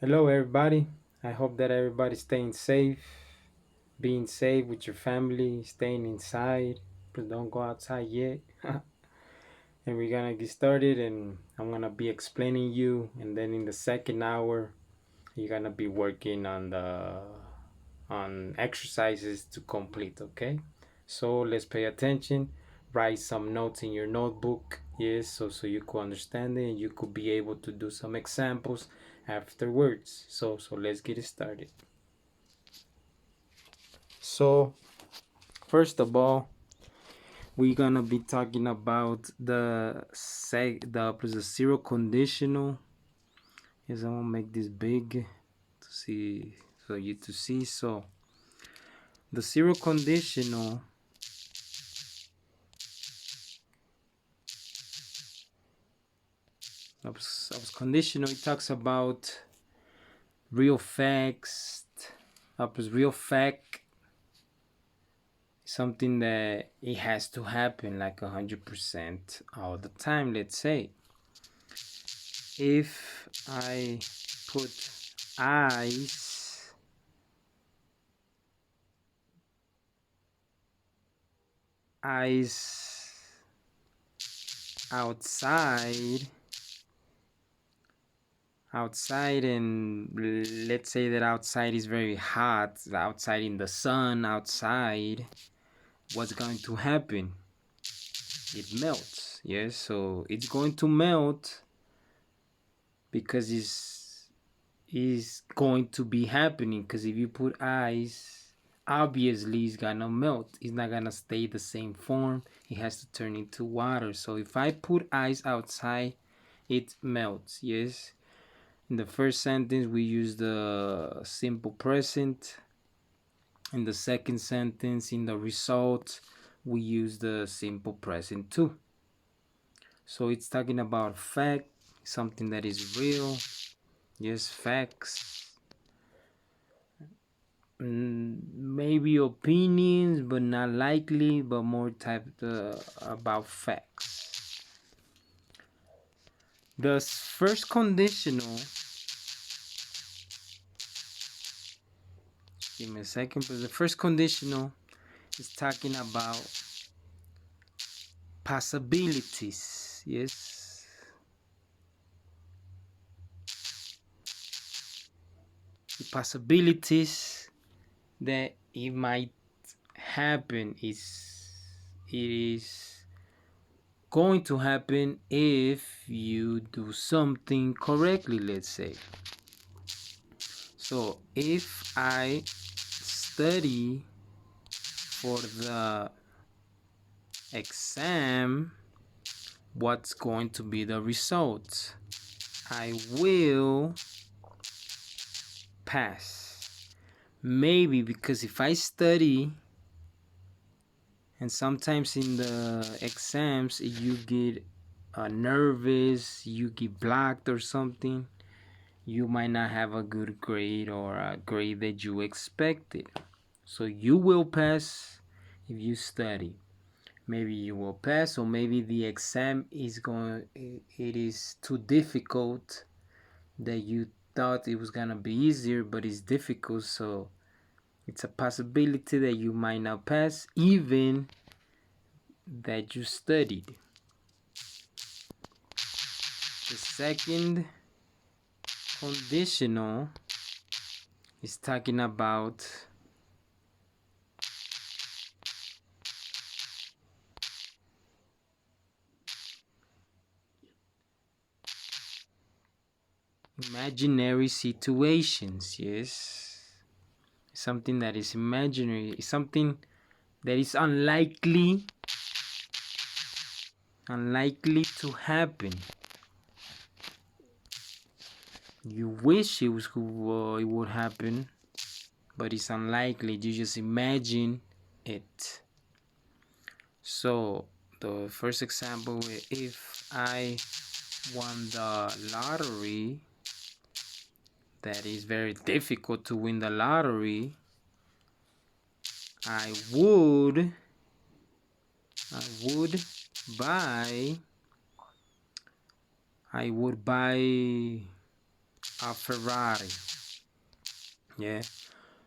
Hello, everybody. I hope that everybody's staying safe, being safe with your family, staying inside, but don't go outside yet. And we're gonna get started, and I'm gonna be explaining you, and then in the second hour, you're gonna be working on exercises to complete. Okay, so let's pay attention. Write some notes in your notebook. Yes, so you could understand it, and you could be able to do some examples afterwards. So let's get started. So first of all, we're gonna be talking about the zero conditional. Yes, I'm gonna make this big to see so you to see. So the zero conditional, conditional. It talks about real facts. Real fact, something that it has to happen like 100% all the time. Let's say if I put eyes eyes outside and let's say that outside is very hot, outside in the sun, outside, what's going to happen? It melts. Yes, so it's going to melt because it's going to be happening, because if you put ice, obviously it's gonna melt. It's not gonna stay the same form. It has to turn into water. So if I put ice outside, it melts. Yes. In the first sentence we use the simple present. In the second sentence, in the result, we use the simple present too. So it's talking about fact, something that is real. Yes, facts. Maybe opinions, but not likely, but more type about facts. The first conditional, give me a second, but the first conditional is talking about possibilities. Yes, the possibilities that it might happen it is going to happen if you do something correctly, let's say. So if I study for the exam, what's going to be the result? I will pass. Maybe because if I study, and sometimes in the exams you get nervous, you get blocked or something, you might not have a good grade or a grade that you expected. So you will pass if you study. Maybe you will pass, or maybe the exam it is too difficult that you thought it was gonna be easier, but it's difficult. So it's a possibility that you might not pass even that you studied. The second conditional is talking about imaginary situations. Yes, something that is imaginary, something that is unlikely to happen. You wish it would happen, but it's unlikely. You just imagine it. So the first example, if I won the lottery, that is very difficult to win the lottery. I would buy a Ferrari. Yeah.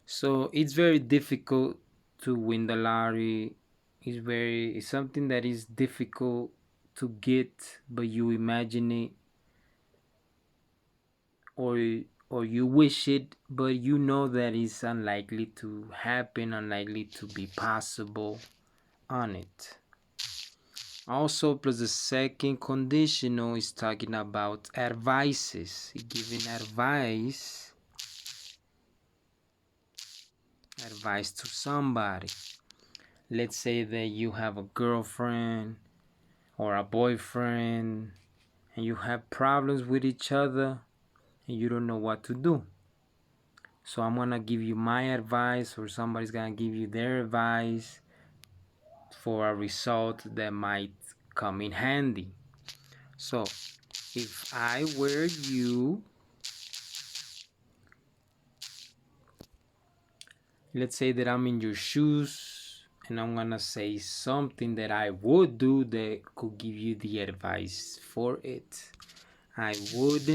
So it's very difficult to win the lottery. It's something that is difficult to get, but you imagine it, or or you wish it, but you know that it's unlikely to happen, unlikely to be possible on it. Also, plus the second conditional is talking about advices, giving advice to somebody. Let's say that you have a girlfriend or a boyfriend and you have problems with each other and you don't know what to do. So I'm gonna give you my advice, or somebody's gonna give you their advice for a result that might come in handy. So if I were you, let's say that I'm in your shoes and I'm gonna say something that I would do that could give you the advice for it. I would,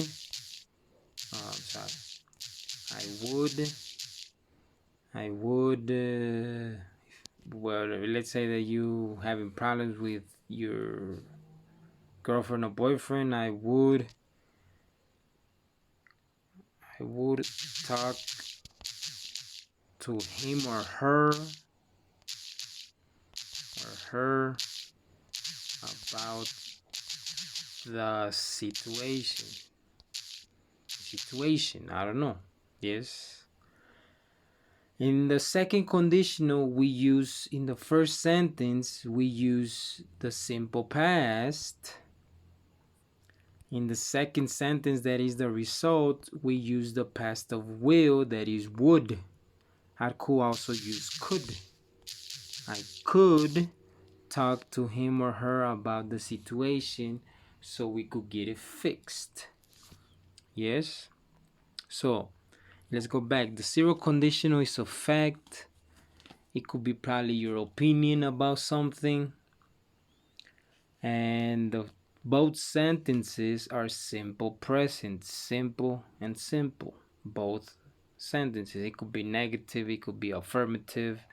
well, let's say that you having problems with your girlfriend or boyfriend. I would talk to him or her about the situation. I don't know. Yes. In the second conditional, in the first sentence, we use the simple past. In the second sentence, that is the result, we use the past of will, that is would. I could also use could. I could talk to him or her about the situation so we could get it fixed. Yes? So, let's go back. The zero conditional is a fact. It could be probably your opinion about something. And both sentences are simple present, simple and simple. Both sentences. It could be negative, it could be affirmative.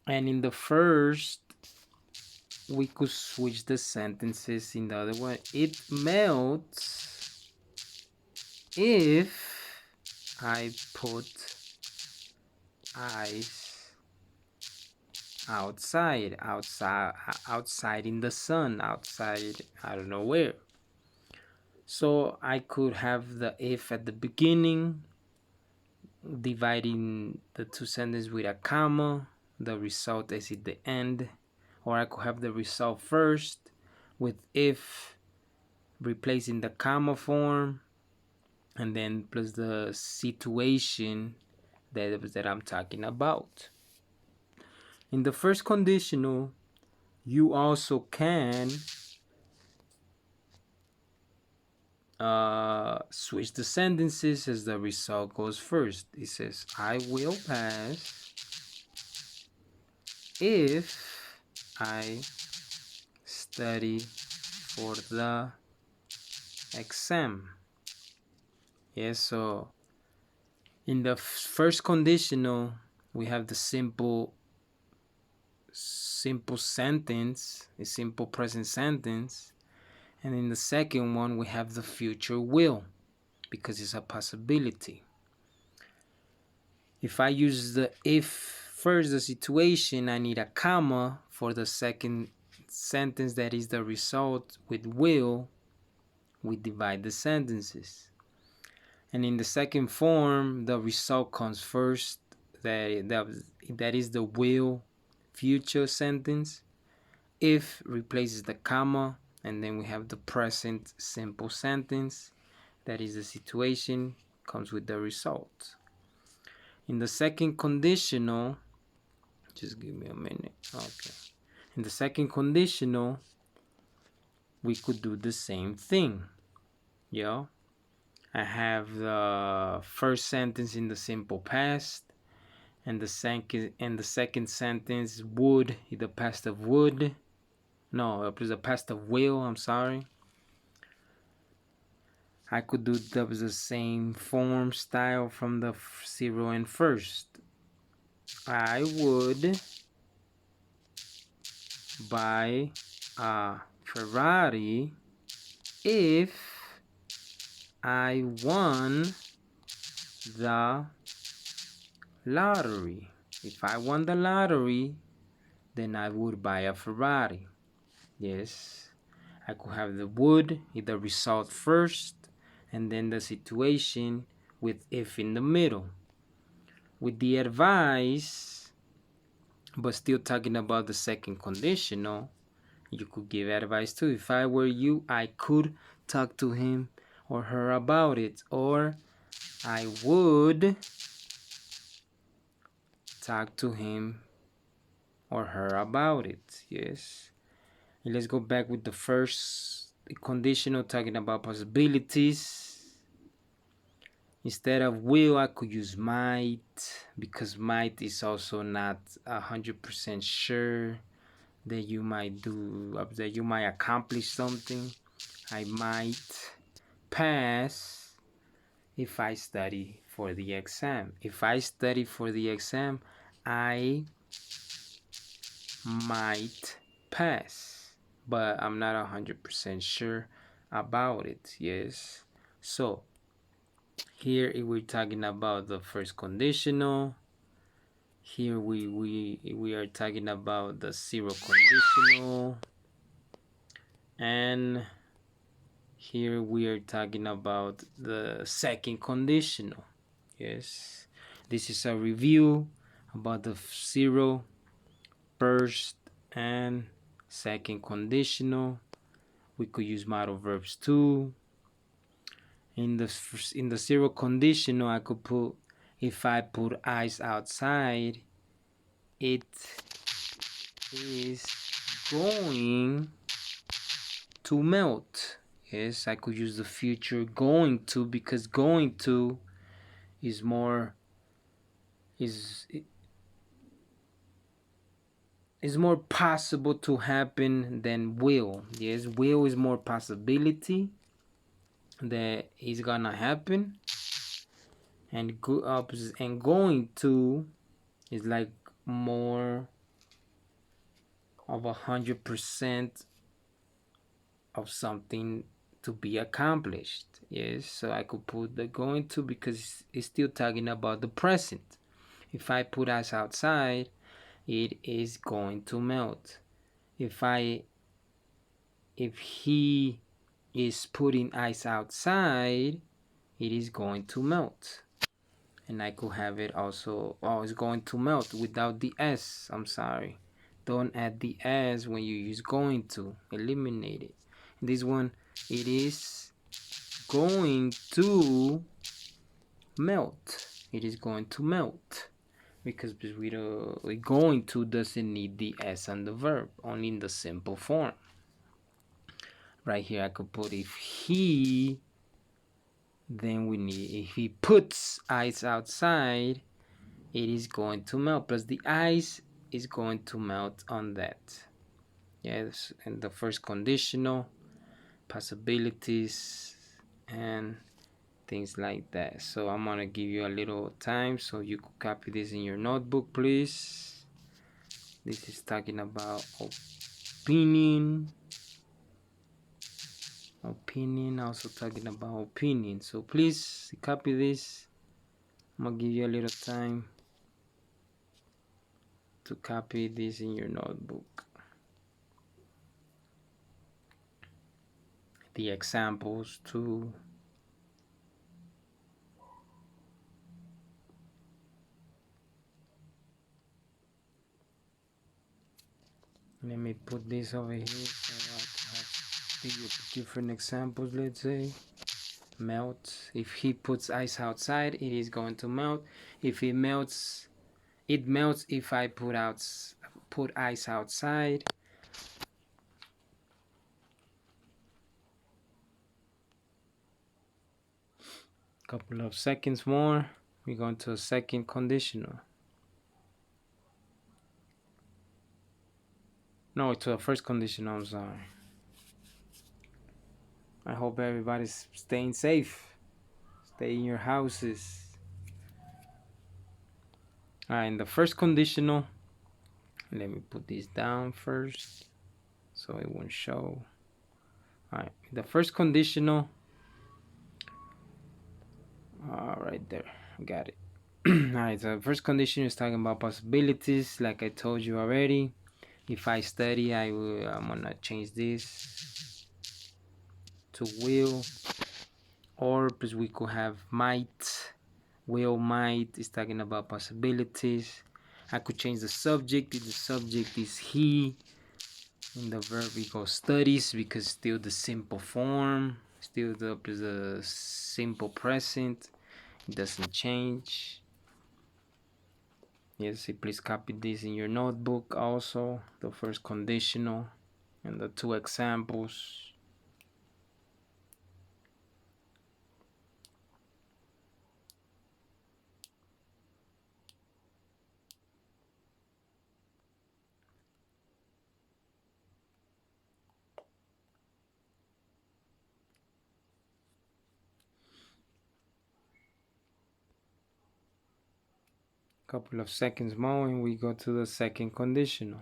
And in the first, we could switch the sentences in the other one. It melts if I put ice outside in the sun, outside, I don't know where. So I could have the if at the beginning, dividing the two sentences with a comma, the result is at the end. Or I could have the result first with if replacing the comma form, and then plus the situation that I'm talking about. In the first conditional, you also can switch the sentences as the result goes first. It says, I will pass if I study for the exam. Yes, so in the first conditional, we have the simple sentence, a simple present sentence. And in the second one, we have the future will, because it's a possibility. If I use the if first, the situation, I need a comma for the second sentence that is the result with will. We divide the sentences. And in the second form, the result comes first. That is the will future sentence. If replaces the comma, and then we have the present simple sentence. That is the situation, comes with the result. In the second conditional, just give me a minute. Okay. In the second conditional, we could do the same thing. Yeah. I have the first sentence in the simple past, and the second sentence would, the past of would. No, it was the past of will, I'm sorry. I could do the same form style from the zero and first. I would buy a Ferrari if I won the lottery. If I won the lottery, then I would buy a Ferrari. Yes, I could have the would, the result first, and then the situation with if in the middle. With the advice, but still talking about the second conditional, you could give advice too. If I were you, I could talk to him or her about it, or I would talk to him or her about it. Yes. And let's go back with the first conditional, talking about possibilities. Instead of will, I could use might, because might is also not 100% sure that you might accomplish something. I might pass if I study for the exam. If I study for the exam, I might pass, but I'm not 100% sure about it. Yes. So here we're talking about the first conditional. Here we are talking about the zero conditional, and here we are talking about the second conditional. Yes, this is a review about the zero, first, and second conditional. We could use modal verbs too. In the zero conditional, I could put, if I put ice outside, it is going to melt. Yes, I could use the future going to, because going to is more possible to happen than will. Yes, will is more possibility that it's gonna happen, and going to is like more of 100% of something to be accomplished. Yes, so I could put the going to, because it's still talking about the present. If I put ice outside, it is going to melt. If he is putting ice outside, it is going to melt. And I could have it also, it's going to melt without the s. I'm sorry, don't add the s when you use going to. Eliminate it. In this one, it is going to melt. It is going to melt, because going to doesn't need the s on the verb, only in the simple form. Right here I could put if he, then we need, if he puts ice outside, it is going to melt, plus the ice is going to melt on that. Yes, and the first conditional, possibilities, and things like that. So I'm gonna give you a little time so you could copy this in your notebook, please. This is talking about opinion, also talking about opinion. So please copy this. I'm gonna give you a little time to copy this in your notebook. The examples too. Let me put this over here so I can have different examples. Let's say melt. If he puts ice outside, it is going to melt. If it melts if I put ice outside. Couple of seconds more, we're going to a second conditional. No, to a first conditional, I'm sorry. I hope everybody's staying safe. Stay in your houses. Alright, in the first conditional, let me put this down first so it won't show. Alright, the first conditional, right there, got it. Alright, so the first condition is talking about possibilities, like I told you already. If I study, I'm gonna change this to will, or plus we could have might. Will, might is talking about possibilities. I could change the subject if the subject is he. In the verb we go studies because still the simple form, still the simple present. It doesn't change. Yes, please copy this in your notebook also, the first conditional and the two examples. Couple of seconds more and we go to the second conditional.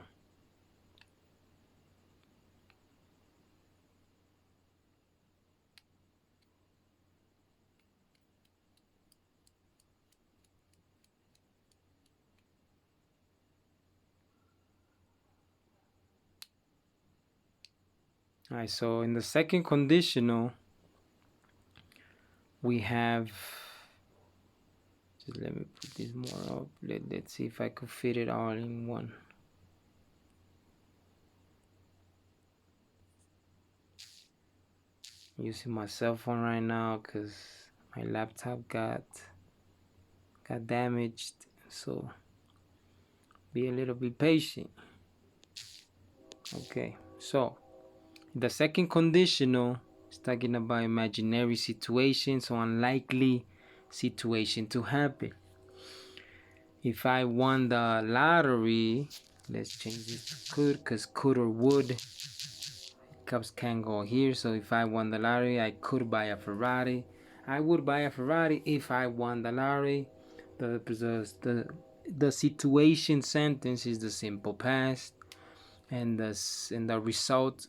Alright, so in the second conditional we have, just let me put this more up. Let's see if I could fit it all in one. I'm using my cell phone right now because my laptop got damaged, so be a little bit patient. Okay, so the second conditional is talking about imaginary situations or unlikely situation to happen. If I won the lottery, let's change this to could, because could or would, cups can go here. So if I won the lottery, I could buy a Ferrari. I would buy a Ferrari if I won the lottery. The situation sentence is the simple past, and the result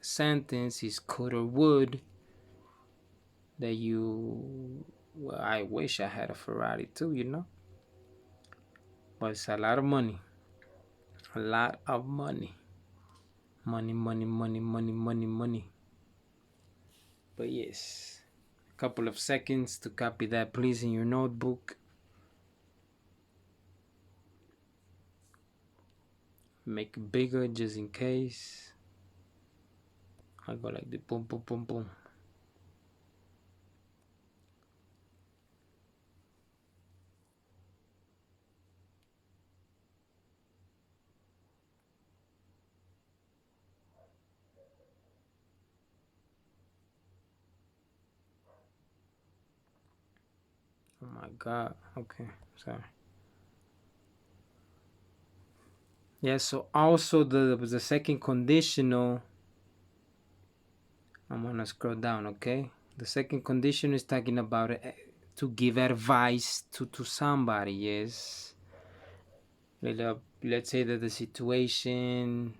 sentence is could or would. That you, well, I wish I had a Ferrari too, you know, but it's a lot of money, a lot of money. Money. But yes, a couple of seconds to copy that, please, in your notebook. Make it bigger just in case. I go like the boom, boom, boom, boom. Oh my God. Okay, sorry. Yeah, so also the second conditional, I'm gonna scroll down, okay? The second condition is talking about to give advice to somebody, yes. Let's say that the situation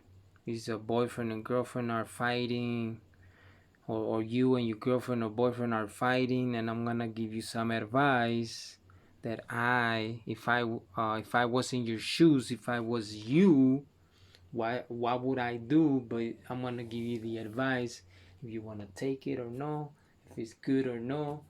is a boyfriend and girlfriend are fighting, or you and your girlfriend or boyfriend are fighting, and I'm gonna give you some advice that if I was in your shoes, if I was you, what would I do? But I'm gonna give you the advice if you wanna take it or no, if it's good or no.